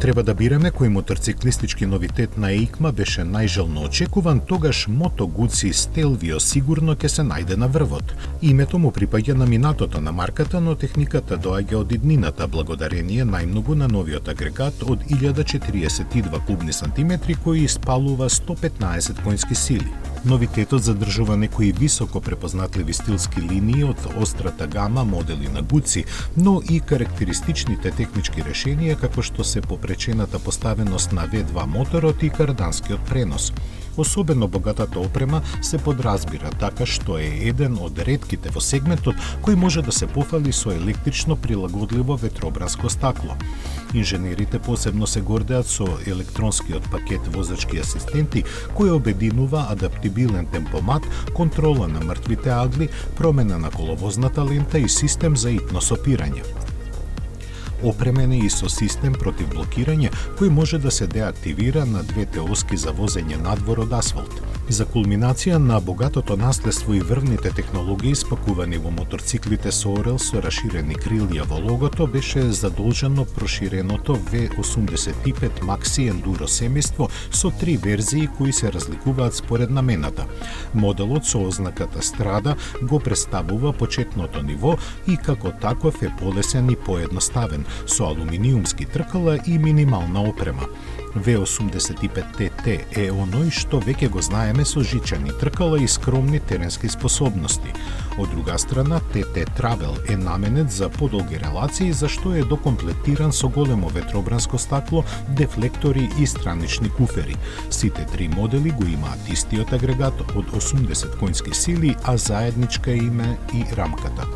треба да бираме кој моторциклистички новитет на EICMA беше најжелно очекуван, тогаш Moto Guzzi Stelvio сигурно ќе се најде на врвот. Името му припаѓа на минатото на марката, но техниката доаѓа од иднината благодарение најмногу на новиот агрегат од 1042 кубни сантиметри кој испалува 115 конски сили. Новитетот задржува некои високо препознатливи стилски линии од острата гама модели на Guzzi, но и карактеристичните технички решенија како што се попречената поставеност на V2 моторот и карданскиот пренос. Особено богатата опрема се подразбира така што е еден од ретките во сегментот кој може да се пофали со електрично прилагодливо ветробранско стакло. Инженерите посебно се гордеат со електронскиот пакет возачки асистенти кој обединува адаптибилен темпомат, контрола на мртвите агли, промена на коловозната лента и систем за ипносопирање. Опремен е и со систем против блокирање кој може да се деактивира на двете оски за возење надвор од асфалт. За кулминација на богатото наследство и врвните технологии спакувани во моторциклите со орел со раширени крилја во логото беше задолжено проширеното V85 Maxi Enduro семејство со 3 верзии кои се разликуваат според намената. Моделот со ознаката Strada го представува почетното ниво и како таков е полесен и поедноставен, со алуминиумски тркала и минимална опрема. V85TT е оној што веќе го знаеме со жичани тркала и скромни теренски способности. Од друга страна, TT Travel е наменет за подолги релации, за што е докомплетиран со големо ветробранско стакло, дефлектори и странични куфери. Сите три модели го имаат истиот агрегат од 80 конски сили, а заедничка им е и рамката.